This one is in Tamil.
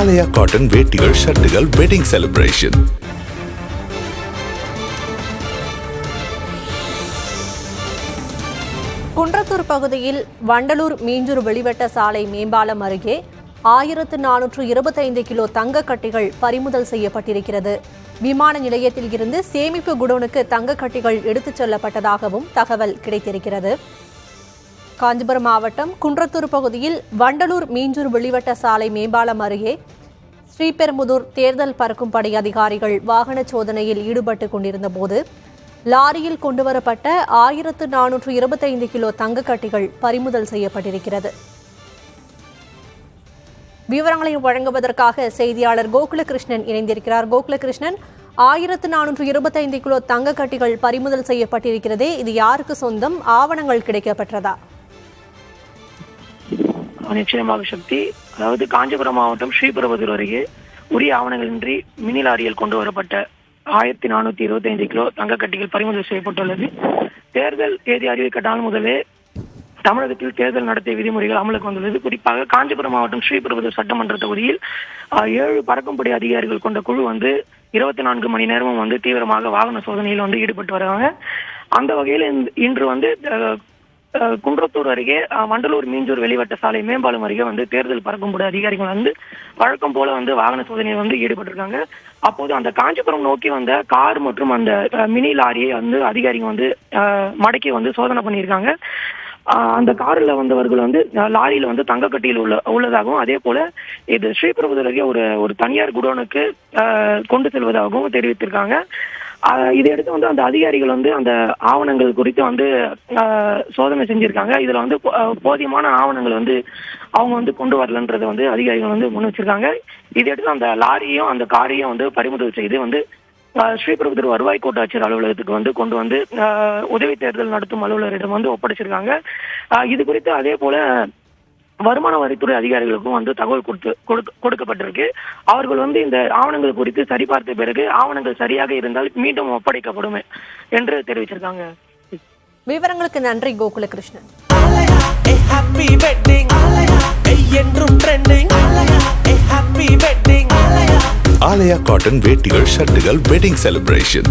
ஆலயா காட்டன் வேட்டிகள் ஷர்ட்டுகள் வெட்டிங் செலிப்ரேஷன். குன்றத்தூர் பகுதியில் வண்டலூர் மீஞ்சூர் வெளிவட்ட சாலை மேம்பாலம் அருகே 1425 கிலோ தங்க கட்டிகள் பறிமுதல் செய்யப்பட்டிருக்கிறது. விமான நிலையத்தில் இருந்து சேமிப்பு குடோனுக்கு தங்க கட்டிகள் எடுத்துச் செல்லப்பட்டதாகவும் தகவல் கிடைத்திருக்கிறது. காஞ்சிபுரம் மாவட்டம் குன்றத்தூர் பகுதியில் வண்டலூர் மீஞ்சூர் வெளிவட்ட சாலை மேம்பாலம் அருகே ஸ்ரீபெரும்புதூர் தேர்தல் பறக்கும் படை அதிகாரிகள் வாகன சோதனையில் ஈடுபட்டுக் கொண்டிருந்த போது லாரியில் கொண்டுவரப்பட்ட 1425 கிலோ தங்க கட்டிகள் பறிமுதல் செய்யப்பட்டிருக்கிறது. விவரங்களை வழங்குவதற்காக செய்தியாளர் கோகுலகிருஷ்ணன் இணைந்திருக்கிறார். கோகுலகிருஷ்ணன், 1425 கிலோ தங்க கட்டிகள் பறிமுதல் செய்யப்பட்டிருக்கிறதே, இது யாருக்கு சொந்தம்? ஆவணங்கள் கிடைக்கப்பட்டதா? நிச்சயமாக சக்தி. அதாவது காஞ்சிபுரம் மாவட்டம் ஸ்ரீபெரும்புதூர் அருகே உரிய ஆவணங்களின்றி மினி லாரியில் கொண்டு வரப்பட்ட 1425 கிலோ தங்க கட்டிகள் பறிமுதல் செய்யப்பட்டுள்ளது. தேர்தல் தேதி அறிவிக்கப்பட்டால் முதலே தமிழகத்தில் தேர்தல் நடத்தை விதிமுறைகள் அமலுக்கு வந்துள்ளது. குறிப்பாக காஞ்சிபுரம் மாவட்டம் ஸ்ரீபெரும்புதூர் சட்டமன்ற தொகுதியில் 7 பறக்கும்படை அதிகாரிகள் கொண்ட குழு 24 மணி நேரமும் தீவிரமாக வாகன சோதனையில் ஈடுபட்டு வராங்க. அந்த வகையில் இன்று குன்றத்தூர் அருகே வண்டலூர் மீஞ்சூர் வெளிவட்ட சாலை மேம்பாலம் அருகே தேர்தல் பறக்கும்படை அதிகாரிகள் வழக்கம் போல வாகன சோதனையில் ஈடுபட்டிருக்காங்க. அப்போது அந்த காஞ்சிபுரம் நோக்கி வந்த கார் மற்றும் அந்த மினி லாரியை அதிகாரிகள் மடக்கி சோதனை பண்ணியிருக்காங்க. அந்த காரில் வந்தவர்கள் லாரியில தங்க கட்டியில் உள்ளதாகவும் அதே போல இது ஸ்ரீபெரும்புதூர் அருகே ஒரு தனியார் குடோனுக்கு கொண்டு செல்வதாகவும் தெரிவித்திருக்காங்க. இதையடுத்து அந்த அதிகாரிகள் அந்த ஆவணங்கள் குறித்து சோதனை செஞ்சிருக்காங்க. இதுல போதியமான ஆவணங்கள் அவங்க கொண்டு வரலன்றதை அதிகாரிகள் முன் வச்சிருக்காங்க. இதையடுத்து அந்த லாரியும் அந்த காரையும் பறிமுதல் செய்து ஸ்ரீபெரும்புதூர் வருவாய் கோட்டாட்சியர் அலுவலகத்துக்கு கொண்டு உதவி தேர்தல் நடத்தும் அலுவலரிடம் ஒப்படைச்சிருக்காங்க. இது குறித்து அதே போல வருமான வரித்துறை அதிகாரிகளுக்கும் தகவல் கொடுக்கப்பட்டிருக்கு. அவர்கள் இந்த ஆவணங்கள் குறித்து சரிபார்த்த பிறகு ஆவணங்கள் சரியாக இருந்தால் மீண்டும் ஒப்படைக்கப்படும் என்று தெரிவிச்சிருக்காங்க. விவரங்களுக்கு நன்றி கோகுலகிருஷ்ணன். ஆலயா காட்டன் வேட்டிகள் ஷர்ட்டுகள் வெட்டிங் செலிப்ரேஷன்.